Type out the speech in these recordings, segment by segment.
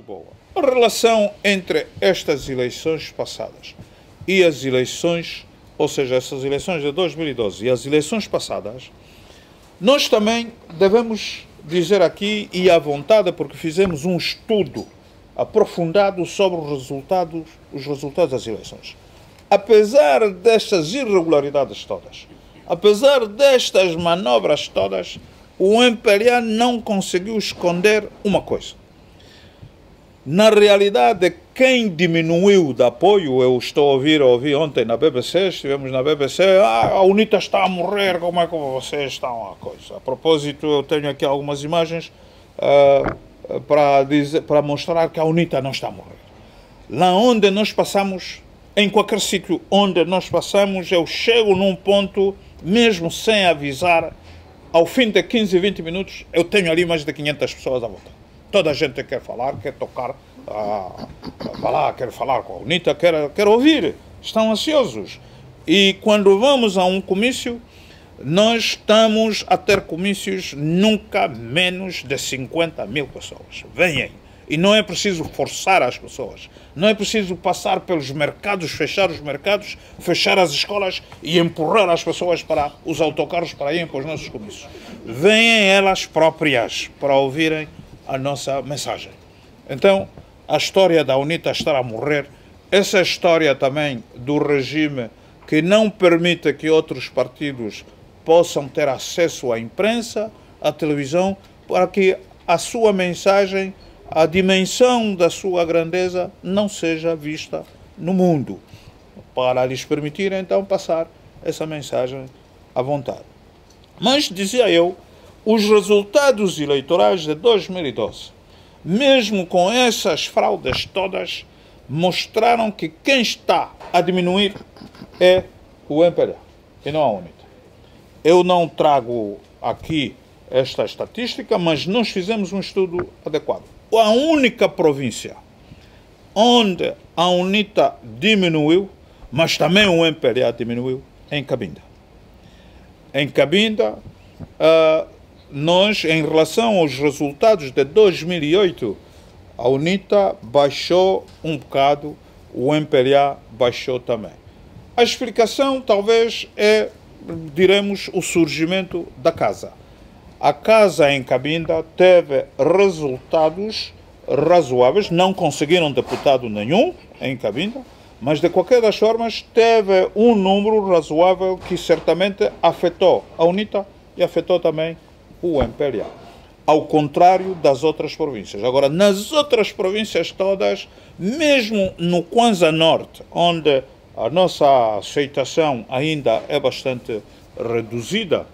Boa. A relação entre estas eleições passadas e as eleições, ou seja, essas eleições de 2012 e as eleições passadas, nós também devemos dizer aqui, e à vontade, porque fizemos um estudo aprofundado sobre os resultados das eleições. Apesar destas irregularidades todas, apesar destas manobras todas, o MPLA não conseguiu esconder uma coisa. Na realidade, quem diminuiu de apoio, eu estou a ouvir ontem na BBC, estivemos na BBC, a UNITA está a morrer, como é que vocês estão a coisa? A propósito, eu tenho aqui algumas imagens para mostrar que a UNITA não está a morrer. Lá onde nós passamos, em qualquer sítio onde nós passamos, eu chego num ponto, mesmo sem avisar, ao fim de 15, 20 minutos, eu tenho ali mais de 500 pessoas à volta. Toda a gente quer falar, quer tocar, quer falar com a UNITA, quer ouvir. Estão ansiosos. E quando vamos a um comício, nós estamos a ter comícios nunca menos de 50 mil pessoas. Venham. E não é preciso forçar as pessoas. Não é preciso passar pelos mercados, fechar os mercados, fechar as escolas e empurrar as pessoas para os autocarros para irem para os nossos comícios. Venham elas próprias para ouvirem a nossa mensagem. Então, a história da UNITA estar a morrer, essa história também do regime que não permite que outros partidos possam ter acesso à imprensa, à televisão, para que a sua mensagem, a dimensão da sua grandeza não seja vista no mundo, para lhes permitir então passar essa mensagem à vontade. Mas, dizia eu, os resultados eleitorais de 2012, mesmo com essas fraudes todas, mostraram que quem está a diminuir é o MPLA e não a UNITA. Eu não trago aqui esta estatística, mas nós fizemos um estudo adequado. A única província onde a UNITA diminuiu, mas também o MPLA diminuiu, é em Cabinda. Em Cabinda, nós, em relação aos resultados de 2008, a UNITA baixou um bocado, o MPLA baixou também. A explicação, talvez, é, diremos, o surgimento da casa. A casa em Cabinda teve resultados razoáveis, não conseguiram deputado nenhum em Cabinda, mas, de qualquer das formas, teve um número razoável que certamente afetou a UNITA e afetou também o MPLA, ao contrário das outras províncias. Agora, nas outras províncias todas, mesmo no Kwanza Norte, onde a nossa aceitação ainda é bastante reduzida,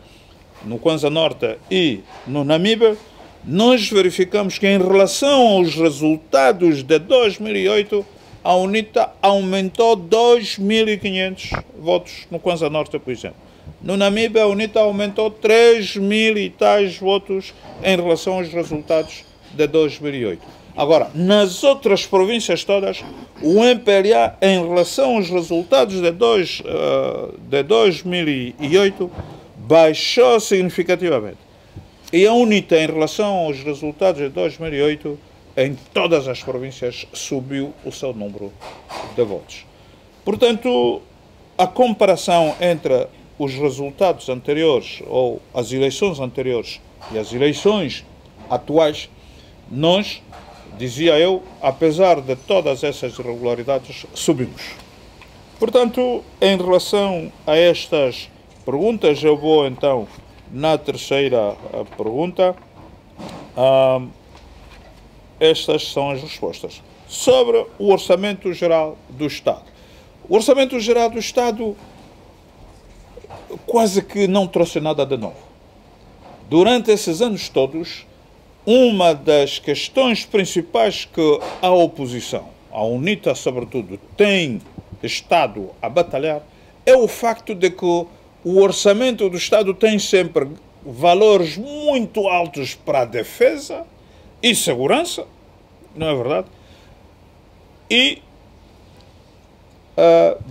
no Kwanza Norte e no Namibe, nós verificamos que, em relação aos resultados de 2008, a UNITA aumentou 2.500 votos no Kwanza Norte, por exemplo. No Namibe, a UNITA aumentou 3.000 e tais votos em relação aos resultados de 2008. Agora, nas outras províncias todas, o MPLA, em relação aos resultados de 2008, baixou significativamente. E a UNITA, em relação aos resultados de 2008, em todas as províncias, subiu o seu número de votos. Portanto, a comparação entre os resultados anteriores, ou as eleições anteriores e as eleições atuais, nós, dizia eu, apesar de todas essas irregularidades, subimos. Portanto, em relação a estas perguntas, eu vou então na terceira pergunta. Estas são as respostas. Sobre o Orçamento Geral do Estado. O Orçamento Geral do Estado quase que não trouxe nada de novo. Durante esses anos todos, uma das questões principais que a oposição, a UNITA sobretudo, tem estado a batalhar é o facto de que o Orçamento do Estado tem sempre valores muito altos para a defesa e segurança, não é verdade? E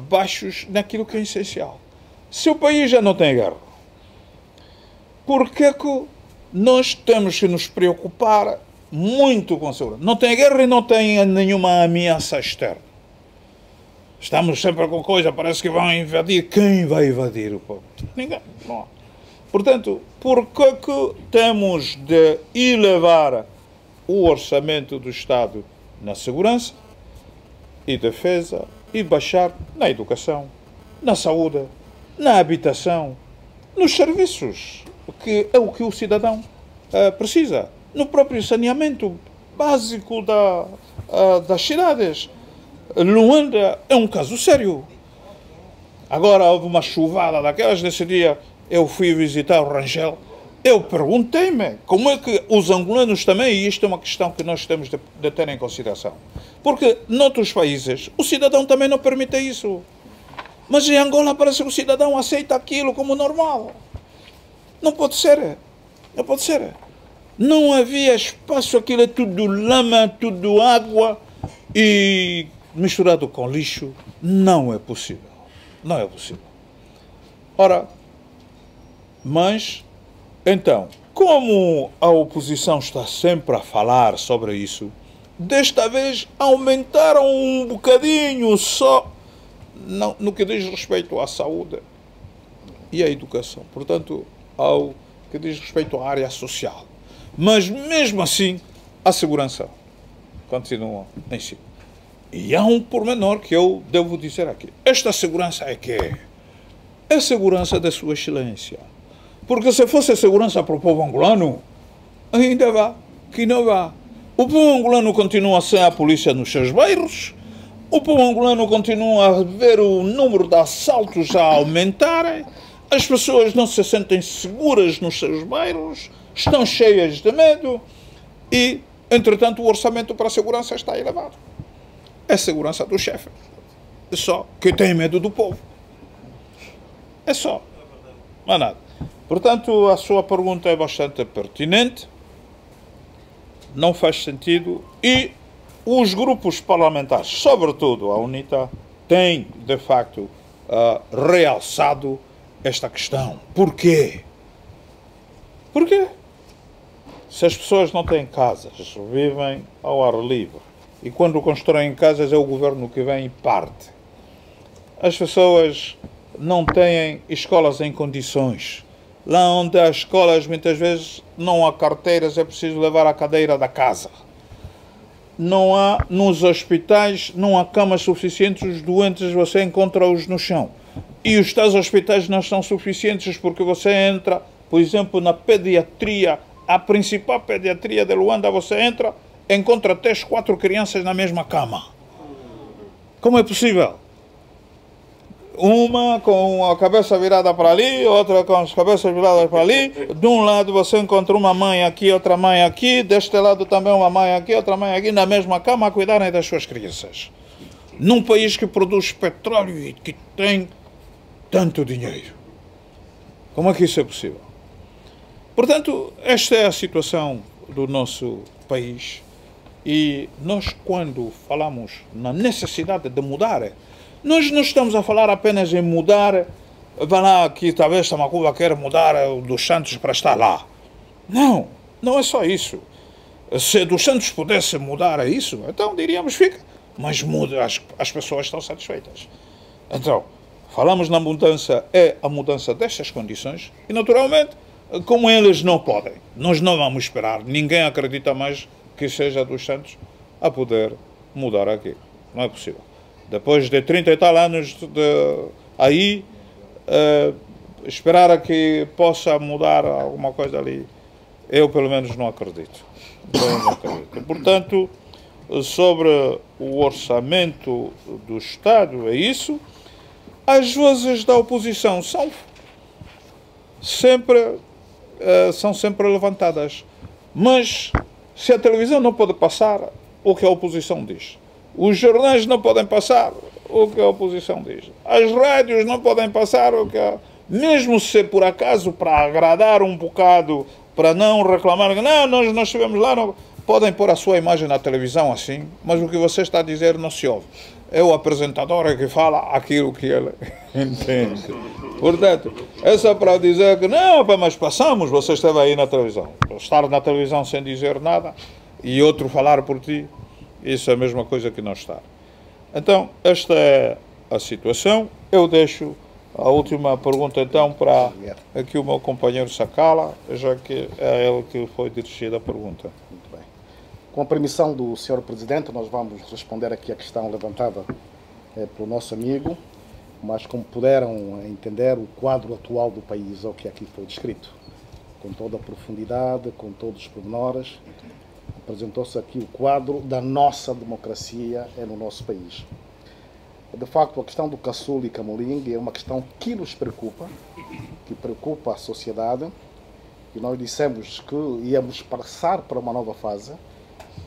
baixos naquilo que é essencial. Se o país já não tem guerra, por que nós temos que nos preocupar muito com segurança. Não tem guerra e não tem nenhuma ameaça externa. Estamos sempre com coisa, parece que vão invadir. Quem vai invadir o povo? Ninguém. Bom. Portanto, por que temos de elevar o orçamento do Estado na segurança e defesa e baixar na educação, na saúde, na habitação, nos serviços, que é o que o cidadão precisa, no próprio saneamento básico das cidades. Luanda é um caso sério. Agora houve uma chuvada daquelas nesse dia. Eu fui visitar o Rangel. Eu perguntei-me como é que os angolanos também, e isto é uma questão que nós temos de ter em consideração, porque noutros países o cidadão também não permite isso. Mas em Angola parece que o cidadão aceita aquilo como normal. Não pode ser. Não pode ser. Não havia espaço, aquilo é tudo lama, tudo água e misturado com lixo. Não é possível. Não é possível. Ora, mas, então, como a oposição está sempre a falar sobre isso, desta vez aumentaram um bocadinho só no que diz respeito à saúde e à educação. Portanto, ao que diz respeito à área social. Mas, mesmo assim, a segurança continua em si. E há um pormenor que eu devo dizer aqui. Esta segurança é que é a segurança da Sua Excelência. Porque se fosse a segurança para o povo angolano, ainda vá, que não vá. O povo angolano continua sem a polícia nos seus bairros, o povo angolano continua a ver o número de assaltos a aumentar, as pessoas não se sentem seguras nos seus bairros, estão cheias de medo e, entretanto, o orçamento para a segurança está elevado. É a segurança do chefe. É só que tem medo do povo. É só. Não há nada. Portanto, a sua pergunta é bastante pertinente, não faz sentido, e os grupos parlamentares, sobretudo a UNITA, têm, de facto, realçado esta questão. Porquê? Porquê? Se as pessoas não têm casas, vivem ao ar livre, e quando constroem casas é o governo que vem e parte. As pessoas não têm escolas em condições. Lá onde há escolas, muitas vezes, não há carteiras, é preciso levar a cadeira da casa. Não há, nos hospitais, não há camas suficientes, os doentes você encontra-os no chão. E os tais hospitais não são suficientes porque você entra, por exemplo, na pediatria, a principal pediatria de Luanda, você entra, encontra 3, 4 crianças na mesma cama. Como é possível? Uma com a cabeça virada para ali, outra com as cabeças viradas para ali. De um lado você encontra uma mãe aqui, outra mãe aqui. Deste lado também uma mãe aqui, outra mãe aqui, na mesma cama a cuidarem das suas crianças. Num país que produz petróleo e que tem tanto dinheiro. Como é que isso é possível? Portanto, esta é a situação do nosso país. E nós, quando falamos na necessidade de mudar, nós não estamos a falar apenas em mudar, vai lá que talvez Tamacuba quer mudar o dos Santos para estar lá. Não, não é só isso. Se dos Santos pudesse mudar isso, então diríamos fica, mas muda, as pessoas estão satisfeitas. Então, falamos na mudança, é a mudança destas condições e naturalmente, como eles não podem, nós não vamos esperar, ninguém acredita mais que seja dos Santos a poder mudar aqui. Não é possível. Depois de 30 e tal anos aí, esperar a que possa mudar alguma coisa ali, eu pelo menos não acredito. Eu não acredito. Portanto, sobre o orçamento do Estado, é isso. As vozes da oposição são sempre levantadas. Mas se a televisão não pode passar o que a oposição diz, os jornais não podem passar o que a oposição diz, as rádios não podem passar o que mesmo se por acaso para agradar um bocado, para não reclamar, não, nós estivemos lá, não, podem pôr a sua imagem na televisão assim, mas o que você está a dizer não se ouve. É o apresentador que fala aquilo que ele entende. Portanto, é só para dizer que não, mas passamos, você esteve aí na televisão. Estar na televisão sem dizer nada, e outro falar por ti, isso é a mesma coisa que não estar. Então, esta é a situação. Eu deixo a última pergunta, então, para aqui o meu companheiro Sakala, já que é ele que foi dirigida a pergunta. Muito bem. Com a permissão do Sr. Presidente, nós vamos responder aqui a questão levantada pelo nosso amigo, mas como puderam entender, o quadro atual do país é o que aqui foi descrito, com toda a profundidade, com todos os pormenores. Apresentou-se aqui o quadro da nossa democracia no nosso país. De facto, a questão do caçula e camoling é uma questão que nos preocupa, que preocupa a sociedade, e nós dissemos que íamos passar para uma nova fase,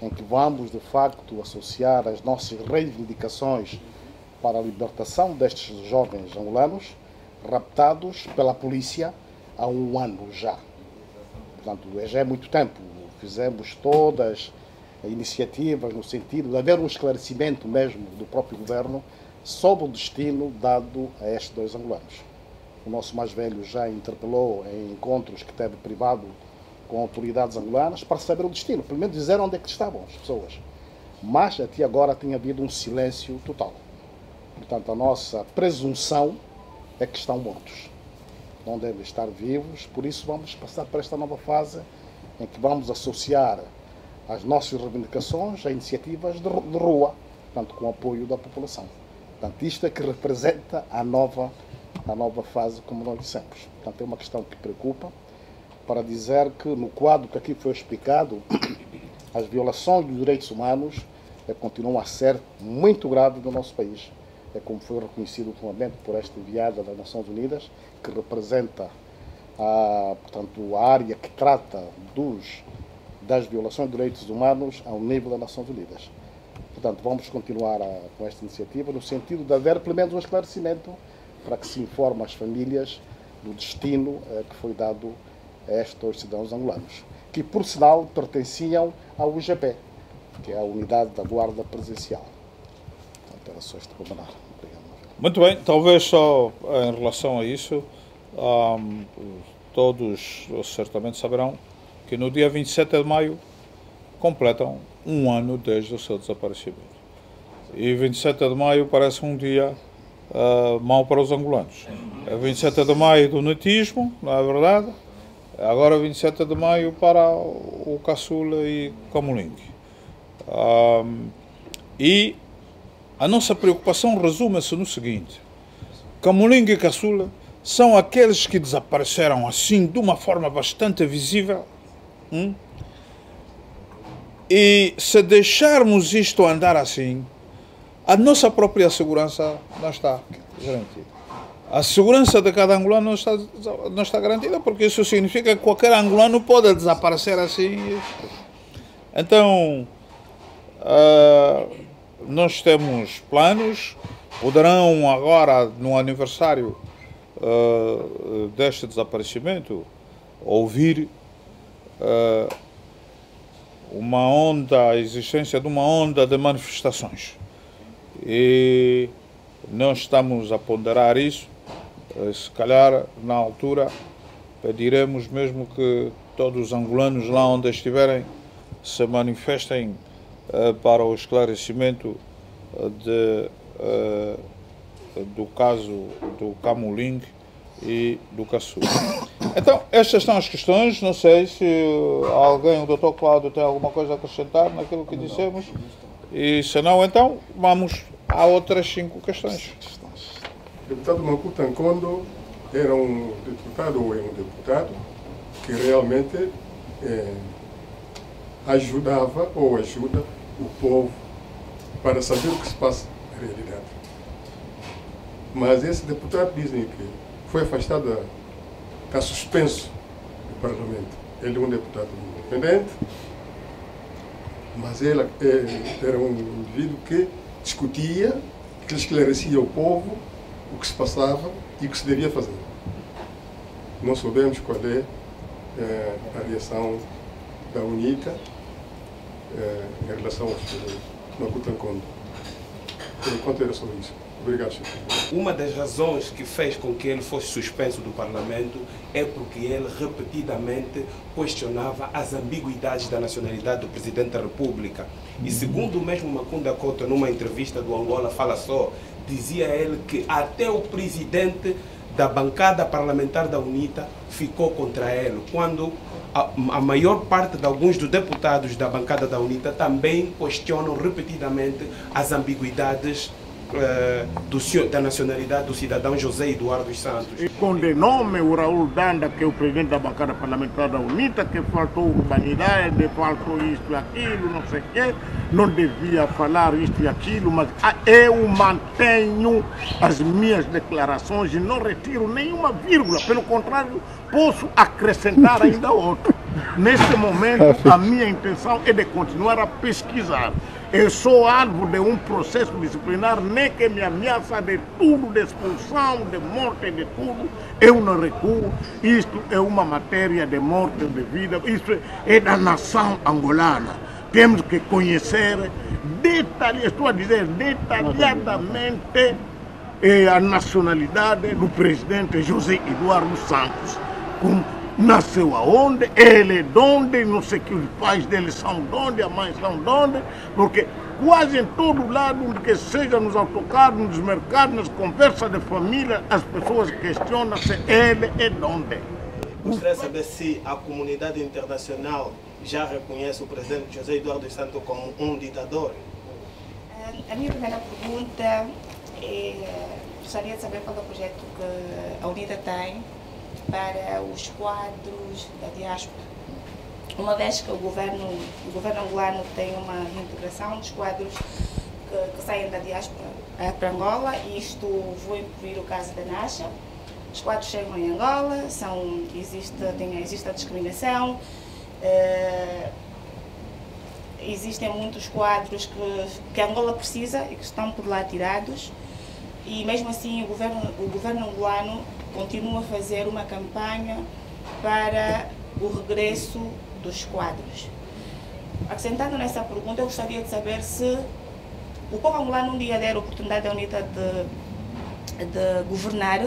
em que vamos, de facto, associar as nossas reivindicações para a libertação destes jovens angolanos, raptados pela polícia há um ano já. Portanto, já é muito tempo. Fizemos todas as iniciativas no sentido de haver um esclarecimento mesmo do próprio governo sobre o destino dado a estes dois angolanos. O nosso mais velho já interpelou em encontros que teve privado com autoridades angolanas para saber o destino, pelo menos dizer onde é que estavam as pessoas. Mas até agora tem havido um silêncio total. Portanto, a nossa presunção é que estão mortos. Não devem estar vivos, por isso vamos passar para esta nova fase em que vamos associar as nossas reivindicações a iniciativas de rua, portanto, com o apoio da população. Portanto, isto é que representa a nova fase, como nós dissemos. Portanto, é uma questão que preocupa, para dizer que, no quadro que aqui foi explicado, as violações dos direitos humanos continuam a ser muito graves no nosso país. É como foi reconhecido ultimamente por esta enviada das Nações Unidas, que representa portanto, a área que trata das violações de direitos humanos ao nível das Nações Unidas. Portanto, vamos continuar com esta iniciativa no sentido de haver pelo menos um esclarecimento para que se informe as famílias do destino que foi dado a estes cidadãos angolanos, que por sinal pertenciam ao UGP, que é a Unidade da Guarda Presidencial. Portanto, era só este pormenor. Obrigado. Muito bem, talvez só em relação a isso, todos certamente saberão que no dia 27 de maio completam um ano desde o seu desaparecimento. E 27 de maio parece um dia mau para os angolanos. É 27 de maio do netismo, não é verdade? Agora 27 de maio para o caçula e camoling. E a nossa preocupação resume-se no seguinte: camoling e caçula são aqueles que desapareceram assim de uma forma bastante visível. E se deixarmos isto andar assim, a nossa própria segurança não está garantida. A segurança de cada angolano não está garantida, porque isso significa que qualquer angolano pode desaparecer assim. Então, nós temos planos, poderão agora, no aniversário deste desaparecimento, ouvir a existência de uma onda de manifestações. E nós estamos a ponderar isso. Se calhar, na altura, pediremos mesmo que todos os angolanos, lá onde estiverem, se manifestem para o esclarecimento do caso do camoling e do caçula. Então, estas são as questões. Não sei se alguém, o Dr. Cláudio, tem alguma coisa a acrescentar naquilo que dissemos. E se não, então, vamos a outras 5 questões. O deputado Makuta Nkondo era um deputado ou é um deputado que realmente ajudava ou ajuda o povo para saber o que se passa na realidade. Mas esse deputado dizem que foi afastado, está suspenso do Parlamento. Ele é um deputado independente, mas ele era um indivíduo que discutia, que esclarecia o povo o que se passava e o que se devia fazer. Não sabemos qual é a reação da UNITA em relação ao Makuta Nkondo. Por enquanto era só isso. Obrigado, senhor. Uma das razões que fez com que ele fosse suspenso do Parlamento é porque ele repetidamente questionava as ambiguidades da nacionalidade do Presidente da República. E segundo o mesmo Macunda Couto, numa entrevista do Angola Fala Só, dizia ele que até o presidente da bancada parlamentar da UNITA ficou contra ele, quando a maior parte de alguns dos deputados da bancada da UNITA também questionam repetidamente as ambiguidades da nacionalidade do cidadão José Eduardo dos Santos. E condenou-me o Raul Danda, que é o presidente da bancada parlamentar da UNITA, que faltou urbanidade, faltou isto e aquilo, não sei o quê, não devia falar isto e aquilo, mas eu mantenho as minhas declarações e não retiro nenhuma vírgula, pelo contrário, posso acrescentar ainda outro. Neste momento, a minha intenção é de continuar a pesquisar. Eu sou alvo de um processo disciplinar, nem que me ameaça de tudo, de expulsão, de morte, de tudo. Eu não recuo. Isto é uma matéria de morte ou de vida. Isso é da nação angolana. Temos que conhecer estou a dizer detalhadamente a nacionalidade do presidente José Eduardo Santos. Nasceu aonde, ele é de onde, não sei que os pais dele são de onde, a mãe são de onde, porque quase em todo lado, onde que seja, nos autocarros, nos mercados, nas conversas de família, as pessoas questionam se ele é de onde. Gostaria de saber se a comunidade internacional já reconhece o presidente José Eduardo dos Santos como um ditador. A minha primeira pergunta é, gostaria de saber qual é o projeto que a UNITA tem para os quadros da diáspora, uma vez que o governo angolano tem uma reintegração dos quadros que saem da diáspora para Angola, e isto vou incluir o caso da Nasha. Os quadros chegam em Angola, existe a discriminação, existem muitos quadros que Angola precisa e que estão por lá tirados, e mesmo assim o governo angolano continua a fazer uma campanha para o regresso dos quadros. Acrescentando nessa pergunta, eu gostaria de saber se o povo angolano um dia der a oportunidade da UNITA de governar,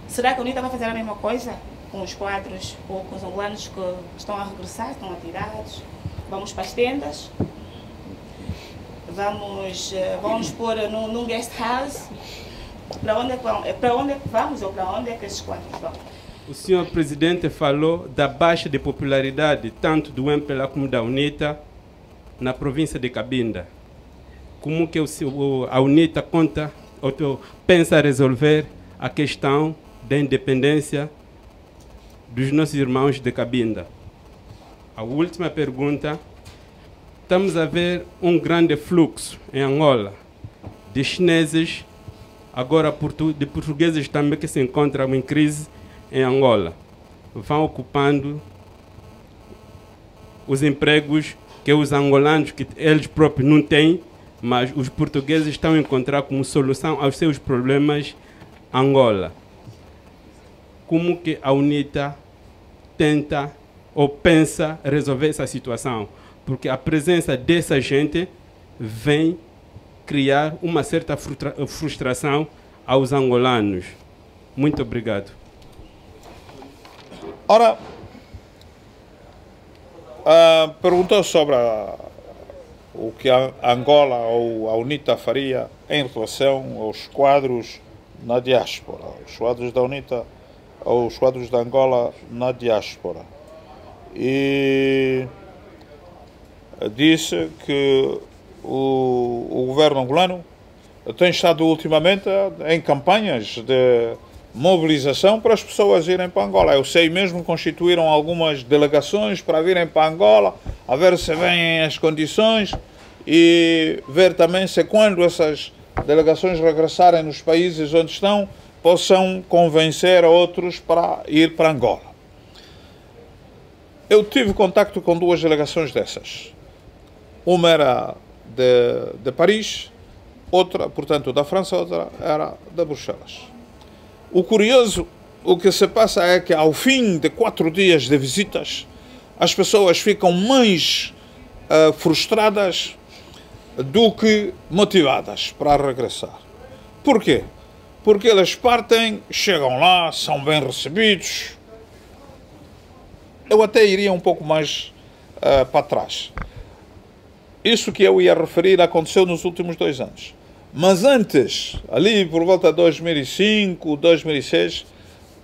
será que a UNITA vai fazer a mesma coisa com os quadros ou com os angolanos que estão a regressar, estão atirados? Vamos para as tendas? Vamos pôr num guest house? Para onde é que vamos ou para onde é que esses quadros vão? O senhor presidente falou da baixa de popularidade tanto do MPLA como da UNITA na província de Cabinda. Como que a UNITA pensa resolver a questão da independência dos nossos irmãos de Cabinda? A última pergunta: estamos a ver um grande fluxo em Angola de chineses, agora de portugueses também que se encontram em crise em Angola. Vão ocupando os empregos que os angolanos, que eles próprios não têm, mas os portugueses estão a encontrar como solução aos seus problemas Angola. Como que a UNITA tenta ou pensa resolver essa situação? Porque a presença dessa gente vem criar uma certa frustração aos angolanos. Muito obrigado. Ora, perguntou sobre o que a Angola ou a UNITA faria em relação aos quadros na diáspora, os quadros da UNITA ou os quadros da Angola na diáspora. E disse que o governo angolano tem estado ultimamente em campanhas de mobilização para as pessoas irem para Angola. Eu sei mesmo, constituíram algumas delegações para virem para Angola, a ver se vêm as condições e ver também se quando essas delegações regressarem nos países onde estão, possam convencer outros para ir para Angola. Eu tive contacto com duas delegações dessas. Uma era de Paris, outra, portanto, da França, outra era de Bruxelas. O curioso, o que se passa é que ao fim de 4 dias de visitas, as pessoas ficam mais frustradas do que motivadas para regressar. Por quê? Porque eles partem, chegam lá, são bem recebidos. Eu até iria um pouco mais para trás. Isso que eu ia referir aconteceu nos últimos 2 anos. Mas antes, ali por volta de 2005, 2006,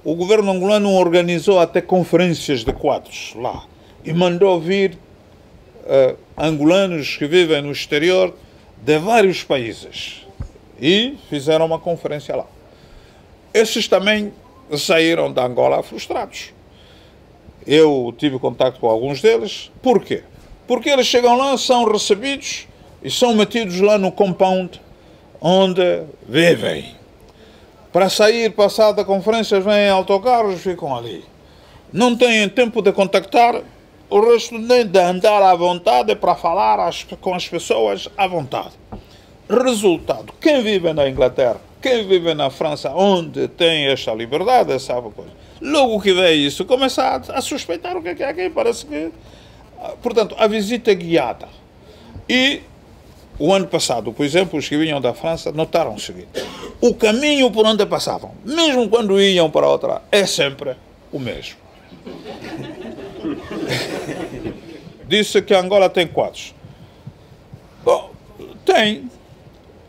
o governo angolano organizou até conferências de quadros lá e mandou vir angolanos que vivem no exterior de vários países e fizeram uma conferência lá. Esses também saíram da Angola frustrados. Eu tive contato com alguns deles. Por quê? Porque eles chegam lá, são recebidos e são metidos lá no compound onde vivem. Para sair, passada a conferência, vêm em autocarros, ficam ali. Não têm tempo de contactar, o resto nem de andar à vontade para falar com as pessoas à vontade. Resultado, quem vive na Inglaterra, quem vive na França, onde tem esta liberdade, sabe coisa. Logo que vê isso, começa a suspeitar o que é aqui, parece que... Portanto, a visita é guiada. E o ano passado, por exemplo, os que vinham da França notaram o seguinte: o caminho por onde passavam, mesmo quando iam para outra, é sempre o mesmo. Disse que Angola tem quadros. Bom, tem,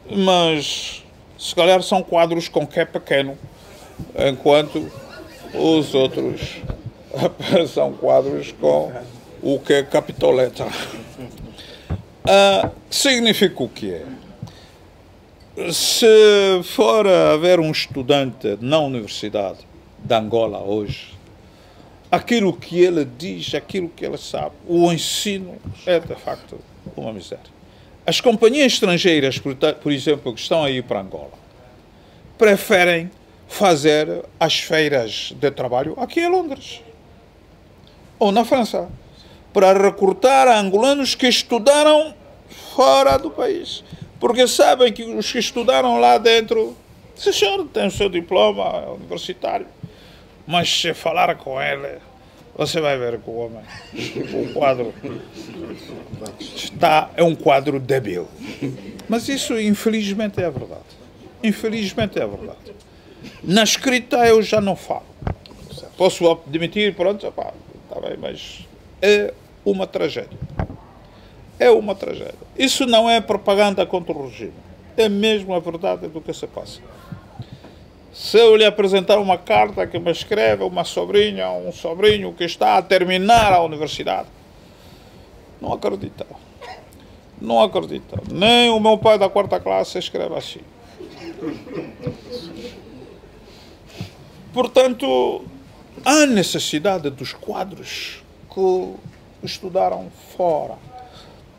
mas se calhar são quadros com que é pequeno, enquanto os outros são quadros com o que é capitoleta. Significa o que é? Se for haver um estudante na Universidade de Angola hoje, aquilo que ele diz, aquilo que ele sabe, o ensino é de facto uma miséria. As companhias estrangeiras, por exemplo, que estão aí para Angola, preferem fazer as feiras de trabalho aqui em Londres ou na França, para recrutar angolanos que estudaram fora do país. Porque sabem que os que estudaram lá dentro, se o senhor tem o seu diploma universitário, mas se falar com ele, você vai ver que o homem, o quadro, é um quadro débil. Mas isso, infelizmente, é verdade. Infelizmente, é verdade. Na escrita, eu já não falo. Posso admitir, pronto, está bem, mas é uma tragédia. É uma tragédia. Isso não é propaganda contra o regime. É mesmo a verdade do que se passa. Se eu lhe apresentar uma carta que me escreve uma sobrinha, um sobrinho que está a terminar a universidade, não acredita. Não acredita. Nem o meu pai da 4ª classe escreve assim. Portanto, há necessidade dos quadros que estudaram fora.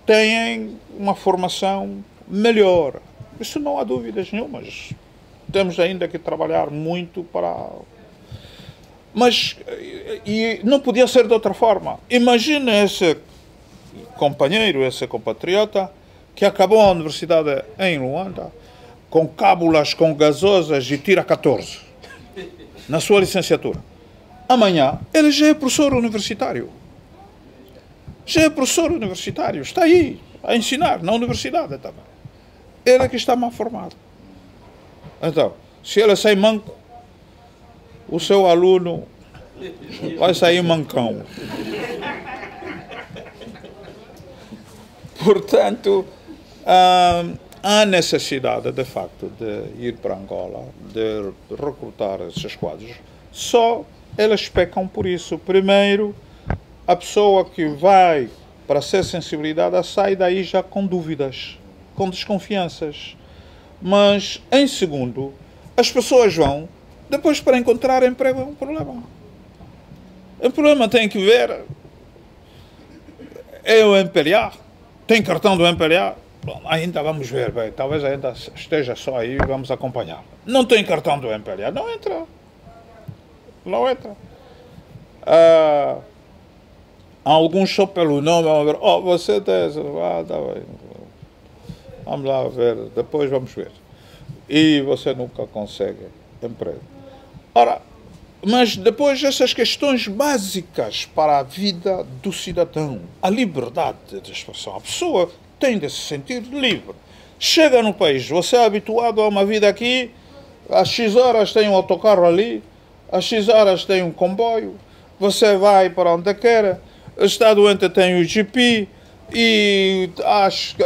Têm uma formação melhor. Isso não há dúvidas nenhumas. Temos ainda que trabalhar muito para... Mas e não podia ser de outra forma. Imagina esse companheiro, esse compatriota, que acabou a universidade em Luanda, com cábulas, com gasosas e tira 14 na sua licenciatura. Amanhã ele já é professor universitário. Já é professor universitário, está aí a ensinar na universidade também. Ele é que está mal formado. Então, se ele sai manco, o seu aluno vai sair mancão. Portanto, há necessidade, de facto, de ir para Angola, de recrutar esses quadros. Só eles pecam por isso. Primeiro, a pessoa que vai para ser sensibilidade sai daí já com dúvidas, com desconfianças. Mas, em segundo, as pessoas vão, depois para encontrar emprego é um problema. O problema tem que ver, é o MPLA, tem cartão do MPLA, bom, ainda vamos ver, bem, talvez ainda esteja só aí, vamos acompanhar. Não tem cartão do MPLA, não entra. Não entra. Há alguns só pelo nome, vamos ver, você tem, tá bem. Vamos lá ver, depois vamos ver. E você nunca consegue emprego. Ora, mas depois essas questões básicas para a vida do cidadão, a liberdade de expressão. A pessoa tem de se sentir livre. Chega no país, você é habituado a uma vida aqui, às X horas tem um autocarro ali, às X horas tem um comboio, você vai para onde quer, está doente, tem o GP, e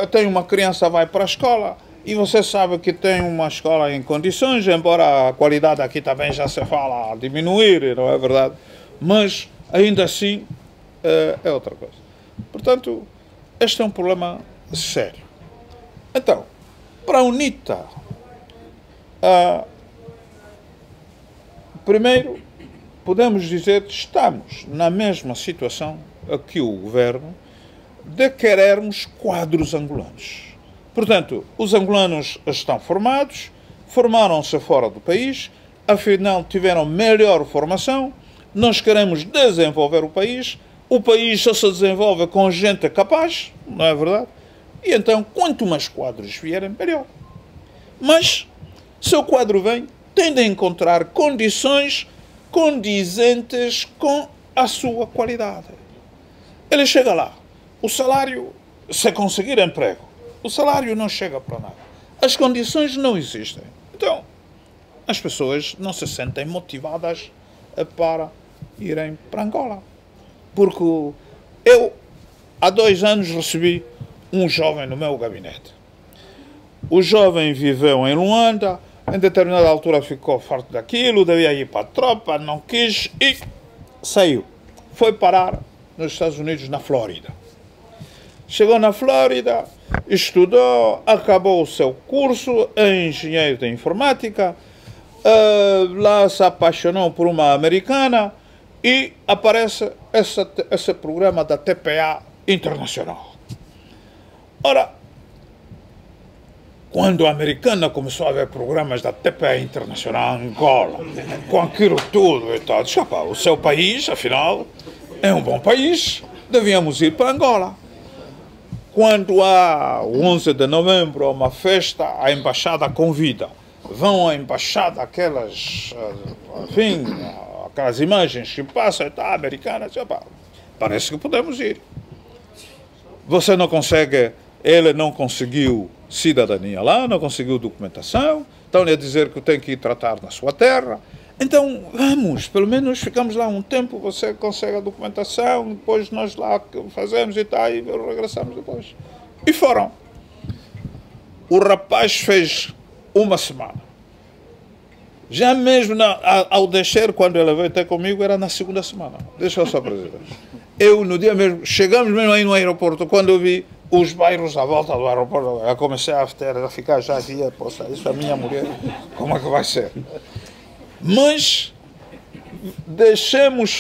tem uma criança vai para a escola, e você sabe que tem uma escola em condições, embora a qualidade aqui também já se fala a diminuir, não é verdade? Mas, ainda assim, é outra coisa. Portanto, este é um problema sério. Então, para a UNITA, primeiro, podemos dizer que estamos na mesma situação que o governo de querermos quadros angolanos. Portanto, os angolanos estão formados, formaram-se fora do país, afinal tiveram melhor formação, nós queremos desenvolver o país só se desenvolve com gente capaz, não é verdade? E então, quanto mais quadros vierem, melhor. Mas, se o quadro vem, tem de encontrar condições condizentes com a sua qualidade. Ele chega lá, o salário, se conseguir emprego, o salário não chega para nada. As condições não existem. Então, as pessoas não se sentem motivadas para irem para Angola. Porque eu, há 2 anos, recebi um jovem no meu gabinete. O jovem viveu em Luanda, em determinada altura ficou farto daquilo, devia ir para a tropa, não quis e saiu. Foi parar nos Estados Unidos, na Flórida. Chegou na Flórida, estudou, acabou o seu curso em engenheiro de informática, lá se apaixonou por uma americana e aparece esse programa da TPA Internacional. Ora, quando a americana começou a ver programas da TPA Internacional em Angola, com aquilo tudo e tal, disse, o seu país, afinal, é um bom país, devíamos ir para Angola. Quando há 11 de novembro, uma festa, a embaixada convida. Vão à embaixada, aquelas imagens que passam, tá, americanas, parece que podemos ir. Você não consegue, ele não conseguiu cidadania lá, não conseguiu documentação, estão-lhe a dizer que tem que ir tratar na sua terra. Então, vamos, pelo menos ficamos lá um tempo, você consegue a documentação, depois nós lá fazemos e tal, e regressamos depois. E foram. O rapaz fez 1 semana. Já mesmo ao descer, quando ele veio até comigo, era na 2ª semana. Deixa eu só, presidente. Eu, no dia mesmo, chegamos mesmo aí no aeroporto, quando eu vi os bairros à volta do aeroporto, eu comecei a ficar já aqui, poxa, isso é a minha mulher, como é que vai ser? Mas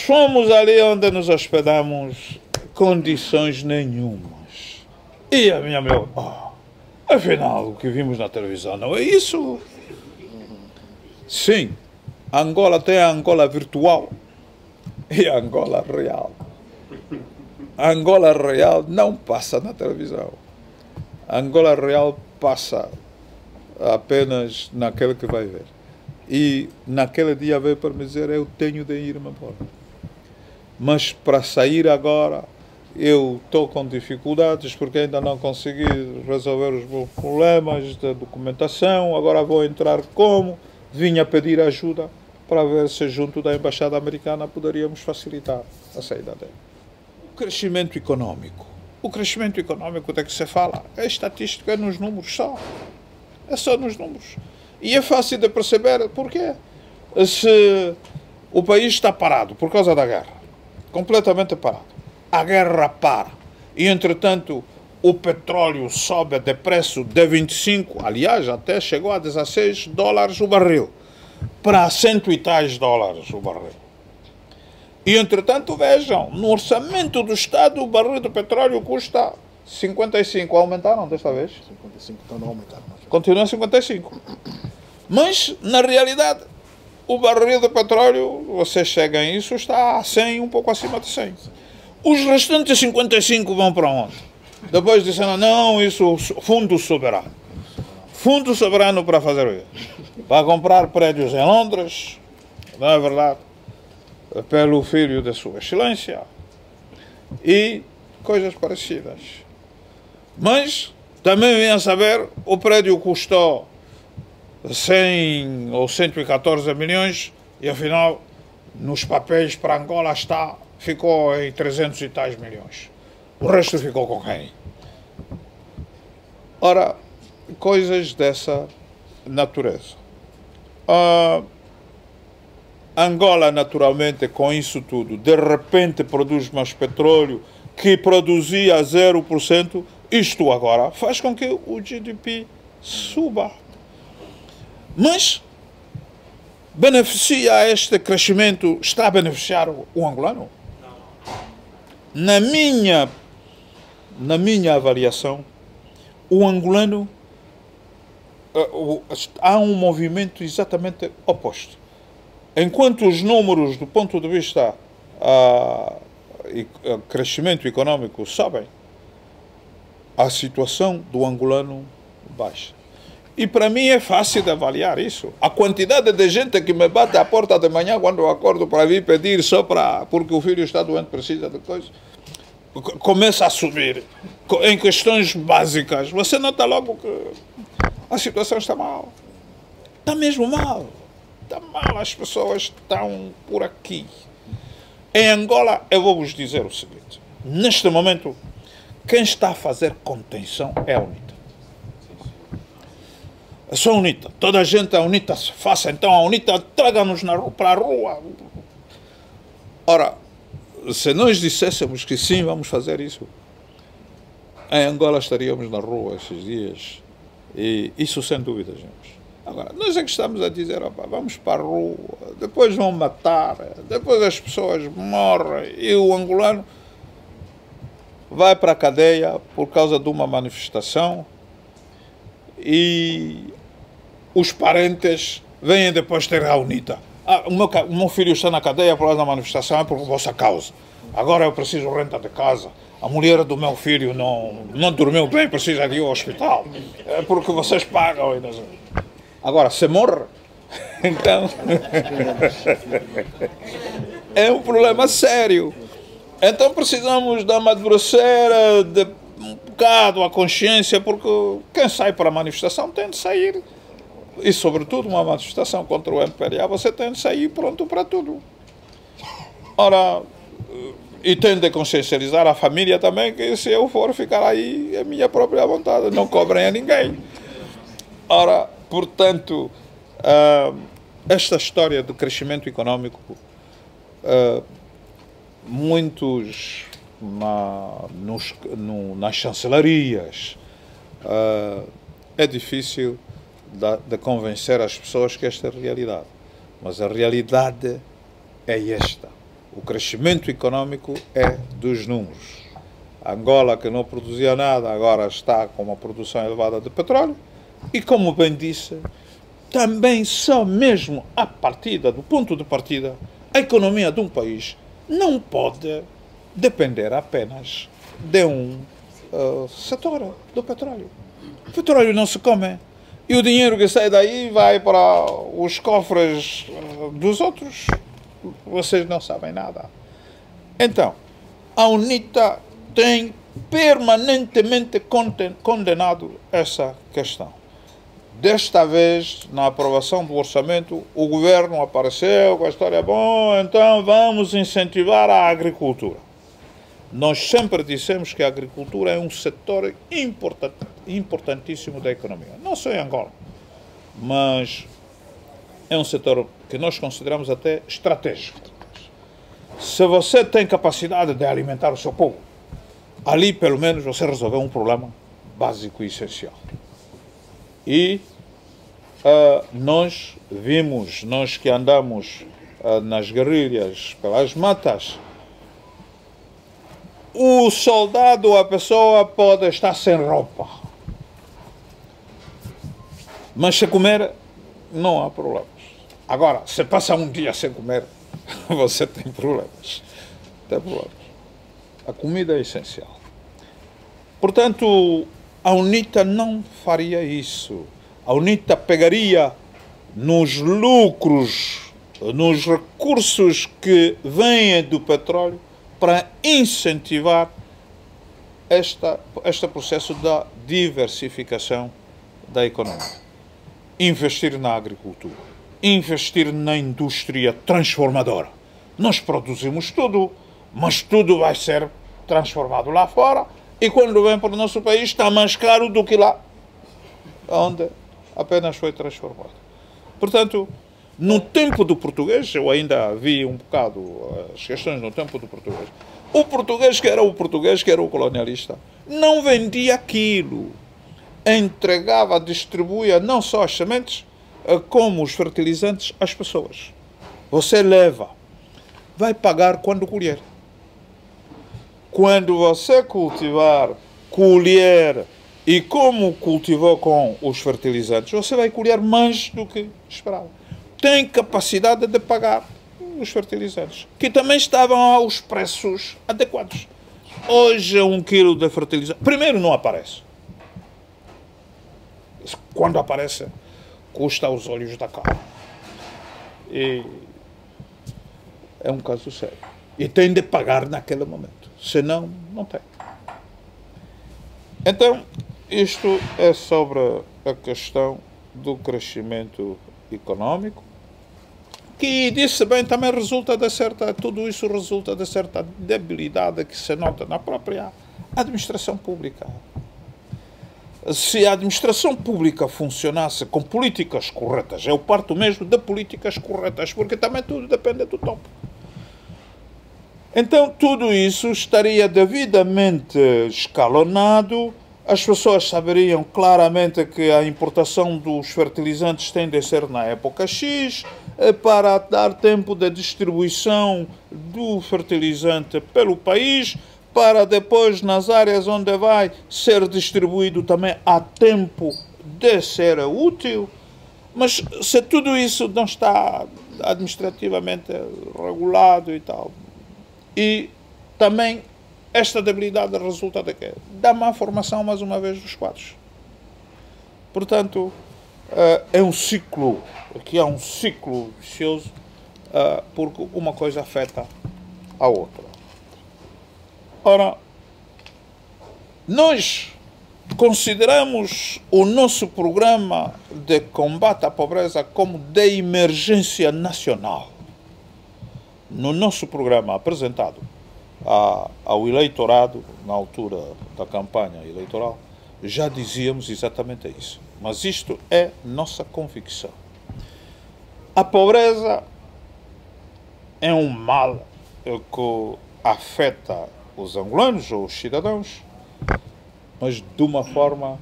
fomos ali onde nos hospedamos, condições nenhumas. E a minha mulher, afinal, o que vimos na televisão não é isso? Sim, Angola tem a Angola virtual e a Angola real. A Angola real não passa na televisão. A Angola real passa apenas naquele que vai ver. E naquele dia veio para me dizer, eu tenho de ir-me embora. Mas para sair agora, eu estou com dificuldades porque ainda não consegui resolver os meus problemas de documentação. Agora vou entrar como? Vinha pedir ajuda para ver se junto da Embaixada Americana poderíamos facilitar a saída dele. O crescimento econômico. O crescimento econômico de que se fala é estatística, é nos números só. É só nos números. E é fácil de perceber porquê. Se o país está parado por causa da guerra, completamente parado, a guerra para, e entretanto o petróleo sobe de preço de 25, aliás, até chegou a $16 o barril, para 100 e tais dólares o barril. E entretanto, vejam, no orçamento do Estado o barril de petróleo custa 55. Aumentaram desta vez? 55, então não aumentaram. Continua a 55. Mas, na realidade, o barril de petróleo, você chega a isso, está a 100, um pouco acima de 100. Os restantes 55 vão para onde? Depois disseram, não, isso, fundo soberano. Fundo soberano para fazer o quê? Para comprar prédios em Londres, não é verdade? Pelo filho de Sua Excelência. E coisas parecidas. Mas Também venha saber, o prédio custou 100 ou 114 milhões e afinal, nos papéis para Angola ficou em 300 e tais milhões. O resto ficou com quem? Ora, coisas dessa natureza. Angola, naturalmente, com isso tudo, de repente produz mais petróleo que produzia 0%. Isto agora faz com que o GDP suba. Mas beneficia este crescimento, está a beneficiar o angolano? Na minha avaliação, o angolano, há um movimento exatamente oposto. Enquanto os números do ponto de vista crescimento econômico sobem, a situação do angolano baixa. E para mim é fácil de avaliar isso. A quantidade de gente que me bate à porta de manhã quando eu acordo para vir pedir só porque o filho está doente, precisa de coisas, começa a subir. Em questões básicas, você nota logo que a situação está mal. Está mesmo mal. Está mal, as pessoas estão por aqui. Em Angola, eu vou vos dizer o seguinte. Neste momento, quem está a fazer contenção é a UNITA. É só a UNITA. Toda a gente, a UNITA se faça. Então a UNITA traga-nos para a rua. Ora, se nós disséssemos que sim, vamos fazer isso, em Angola estaríamos na rua esses dias. E isso sem dúvida, gente. Agora, nós é que estamos a dizer, opa, vamos para a rua, depois vão matar, depois as pessoas morrem e o angolano vai para a cadeia por causa de uma manifestação e os parentes vêm depois ter a UNITA. O meu filho está na cadeia por causa da manifestação, é por vossa causa. Agora eu preciso de renta de casa. A mulher do meu filho não dormiu bem, precisa de ir ao hospital. É porque vocês pagam. Agora, se morre, então é um problema sério. Então precisamos de amadurecer de um bocado a consciência, porque quem sai para a manifestação tem de sair. E sobretudo uma manifestação contra o MPLA, você tem de sair pronto para tudo. Ora, e tem de consciencializar a família também que se eu for ficar aí é minha própria vontade, não cobrem a ninguém. Ora, portanto, esta história do crescimento econômico, muitos nas chancelarias, é difícil de convencer as pessoas que esta é a realidade. Mas a realidade é esta. O crescimento econômico é dos números. A Angola, que não produzia nada, agora está com uma produção elevada de petróleo. E, como bem disse, também só mesmo a partida, do ponto de partida, a economia de um país não pode depender apenas de um setor do petróleo. O petróleo não se come. E o dinheiro que sai daí vai para os cofres dos outros. Vocês não sabem nada. Então, a UNITA tem permanentemente condenado essa questão. Desta vez, na aprovação do orçamento, o governo apareceu com a história, bom, então vamos incentivar a agricultura. Nós sempre dissemos que a agricultura é um setor importantíssimo da economia. Não só em Angola, mas é um setor que nós consideramos até estratégico. Se você tem capacidade de alimentar o seu povo, ali pelo menos você resolveu um problema básico e essencial. E nós vimos, nós que andamos nas guerrilhas, pelas matas, o soldado, a pessoa pode estar sem roupa, mas se comer, não há problemas. Agora, se passa um dia sem comer, você tem problemas. Tem problemas. A comida é essencial. Portanto, a UNITA não faria isso. A UNITA pegaria nos lucros, nos recursos que vêm do petróleo para incentivar este processo da diversificação da economia. Investir na agricultura, investir na indústria transformadora. Nós produzimos tudo, mas tudo vai ser transformado lá fora e quando vem para o nosso país está mais caro do que lá, onde apenas foi transformado. Portanto, no tempo do português, eu ainda vi um bocado as questões no tempo do português. O português, que era o colonialista, não vendia aquilo. Entregava, distribuía não só as sementes, como os fertilizantes às pessoas. Você leva, vai pagar quando colher. Quando você cultivar, colher, e como cultivou com os fertilizantes, você vai colher mais do que esperava. Tem capacidade de pagar os fertilizantes, que também estavam aos preços adequados. Hoje, 1 quilo de fertilizante, primeiro não aparece. Quando aparece, custa aos olhos da cara. E é um caso sério. E tem de pagar naquele momento. Senão, não tem. Então, isto é sobre a questão do crescimento econômico, que disse bem também resulta de certa, tudo isso resulta de certa debilidade que se nota na própria administração pública. Se a administração pública funcionasse com políticas corretas, eu parto mesmo de políticas corretas, porque também tudo depende do topo. Então, tudo isso estaria devidamente escalonado, as pessoas saberiam claramente que a importação dos fertilizantes tem de ser na época X, para dar tempo de distribuição do fertilizante pelo país, para depois, nas áreas onde vai ser distribuído também a tempo de ser útil. Mas se tudo isso não está administrativamente regulado e tal, e também esta debilidade resulta de quê? Da má formação, mais uma vez, dos quadros. Portanto, é um ciclo, aqui há um ciclo vicioso, porque uma coisa afeta a outra. Ora, nós consideramos o nosso programa de combate à pobreza como de emergência nacional. No nosso programa apresentado ao eleitorado, na altura da campanha eleitoral, já dizíamos exatamente isso. Mas isto é nossa convicção. A pobreza é um mal que afeta os angolanos ou os cidadãos, mas de uma forma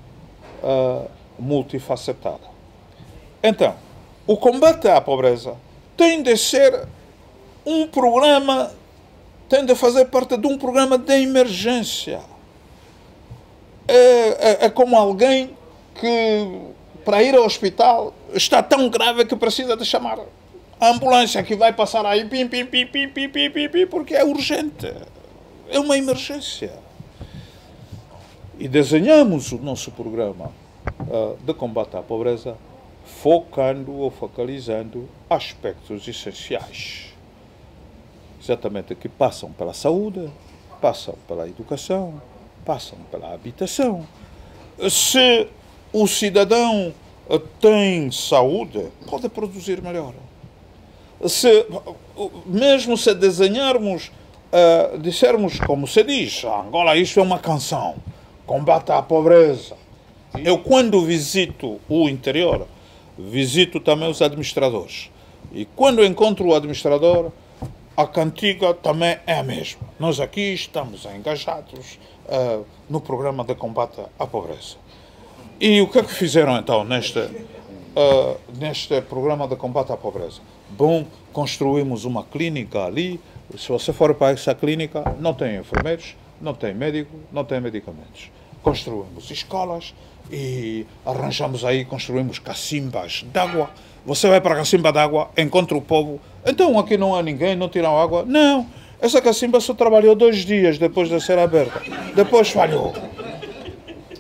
multifacetada. Então, o combate à pobreza tem de ser um programa, tem de fazer parte de um programa de emergência. É como alguém que, para ir ao hospital, está tão grave que precisa de chamar a ambulância, que vai passar aí, pim, pim, pim, pim, pim, pim, pim, pim, porque é urgente. É uma emergência. E desenhamos o nosso programa de combate à pobreza focando ou focalizando aspectos essenciais. Exatamente, que passam pela saúde, passam pela educação, passam pela habitação. Se o cidadão tem saúde, pode produzir melhor. Mesmo se desenharmos, dissermos, como se diz, Angola, isto é uma canção, combate à pobreza. Eu, quando visito o interior, visito também os administradores. E quando encontro o administrador, a cantiga também é a mesma. Nós aqui estamos engajados no programa de combate à pobreza. E o que é que fizeram então neste programa de combate à pobreza? Bom, construímos uma clínica ali. Se você for para essa clínica, não tem enfermeiros, não tem médico, não tem medicamentos. Construímos escolas e arranjamos aí, construímos cacimbas d'água. Você vai para a cacimba d'água, encontra o povo. Então aqui não há ninguém, não tiram água. Não, essa cacimba só trabalhou 2 dias depois de ser aberta. Depois falhou.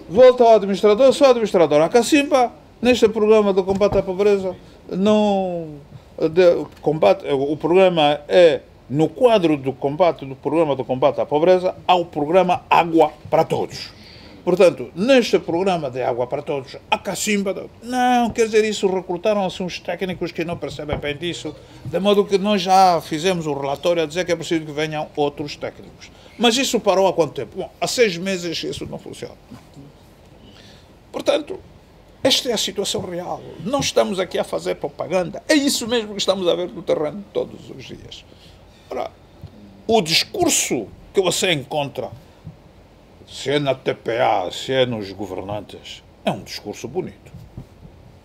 Volta ao administrador, sou administrador. A cacimba, neste programa de combate à pobreza, não... o programa é no quadro do combate, do programa de combate à pobreza, há o programa Água para Todos. Portanto, neste programa de Água para Todos, a cacimba... Não, quer dizer, isso recrutaram-se uns técnicos que não percebem bem disso, de modo que nós já fizemos o relatório a dizer que é preciso que venham outros técnicos. Mas isso parou há quanto tempo? Bom, há 6 meses isso não funciona. Portanto, esta é a situação real. Não estamos aqui a fazer propaganda. É isso mesmo que estamos a ver no terreno todos os dias. Ora, o discurso que você encontra, se é na TPA, se é nos governantes, é um discurso bonito.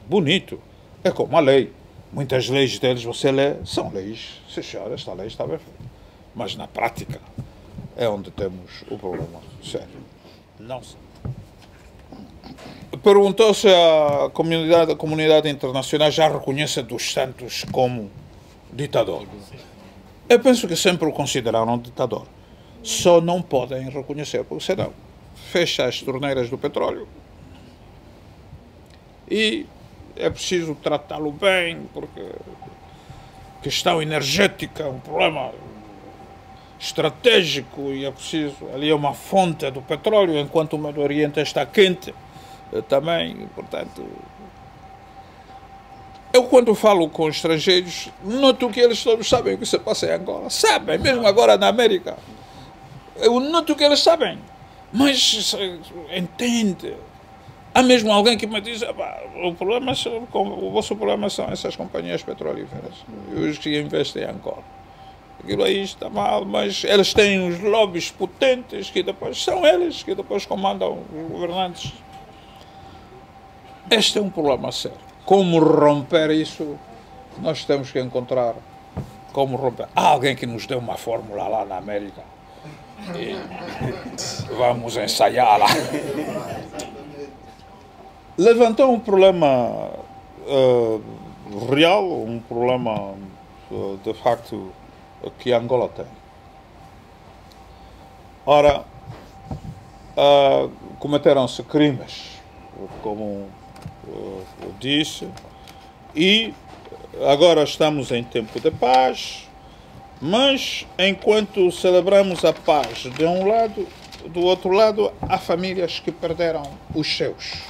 Bonito. É como a lei. Muitas leis deles você lê, são leis. Se chora, esta lei está bem feita. Mas na prática é onde temos o problema sério. Não sei. Perguntou-se a comunidade internacional já reconhece dos Santos como ditador. Eu penso que sempre o consideraram um ditador. Só não podem reconhecer, porque senão fecha as torneiras do petróleo e é preciso tratá-lo bem, porque a questão energética é um problema estratégico e é preciso, ali é uma fonte do petróleo, enquanto o Médio Oriente está quente também, portanto... Eu, quando falo com estrangeiros, noto que eles todos sabem o que se passa em Angola. Sabem, mesmo agora na América. Eu noto que eles sabem, mas entende. Há mesmo alguém que me diz, o vosso problema são essas companhias petrolíferas, os que investem em Angola. Aquilo aí está mal, mas eles têm os lobbies potentes, que depois são eles que depois comandam os governantes. Este é um problema sério. Como romper isso, nós temos que encontrar como romper. Há alguém que nos dê uma fórmula lá na América e vamos ensaiá-la. Levantou um problema real, um problema de facto que Angola tem. Ora, cometeram-se crimes, como eu disse, e agora estamos em tempo de paz, mas enquanto celebramos a paz de um lado, do outro lado há famílias que perderam os seus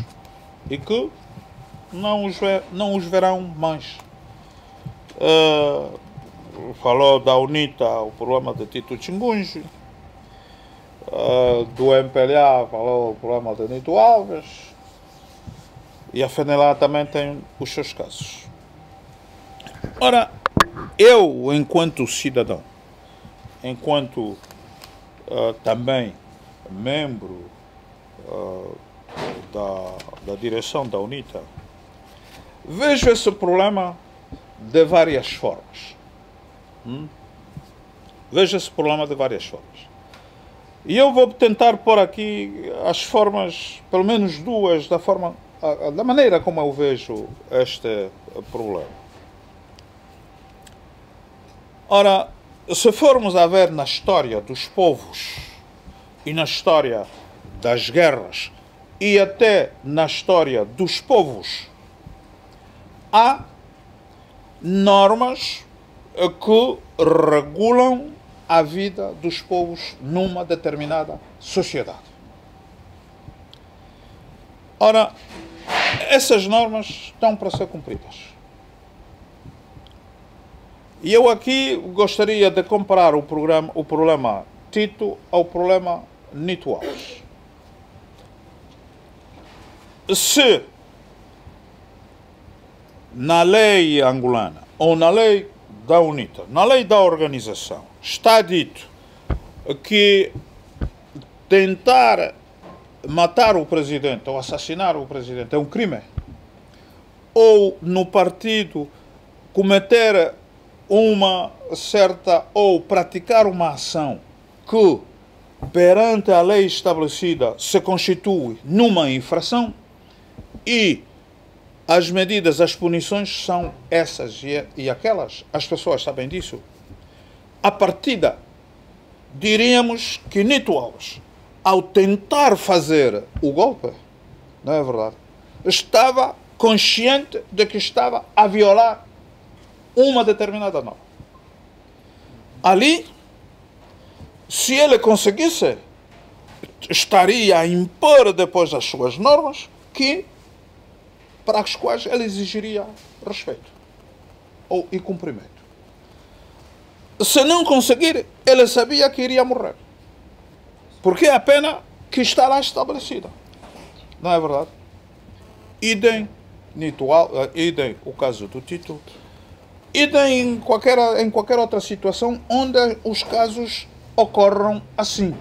e que não os verão mais. Falou da UNITA, o problema de Tito Chingunji, do MPLA falou o problema de Nito Alves, e a FENELA também tem os seus casos. Ora, eu, enquanto cidadão, enquanto também membro da direção da UNITA, vejo esse problema de várias formas. Vejo esse problema de várias formas. E eu vou tentar pôr aqui as formas, pelo menos duas, da maneira como eu vejo este problema. Ora, se formos a ver na história dos povos e na história das guerras e até na história dos povos, há normas que regulam a vida dos povos numa determinada sociedade. Ora, essas normas estão para ser cumpridas. E eu aqui gostaria de comparar o problema Tito ao problema Nito Alves. Se na lei angolana ou na lei da UNITA, na lei da organização, está dito que tentar matar o presidente ou assassinar o presidente é um crime, ou no partido cometer uma certa ou praticar uma ação que perante a lei estabelecida se constitui numa infração, e as medidas, as punições são essas e aquelas, as pessoas sabem disso. A partida, diríamos que Nito Alves, ao tentar fazer o golpe, não é verdade, estava consciente de que estava a violar uma determinada norma. Ali, se ele conseguisse, estaria a impor depois as suas normas para as quais ele exigiria respeito e cumprimento. Se não conseguir, ele sabia que iria morrer. Porque é a pena que está lá estabelecida. Não é verdade? Idem o caso do Tito. Idem em qualquer outra situação onde os casos ocorram assim.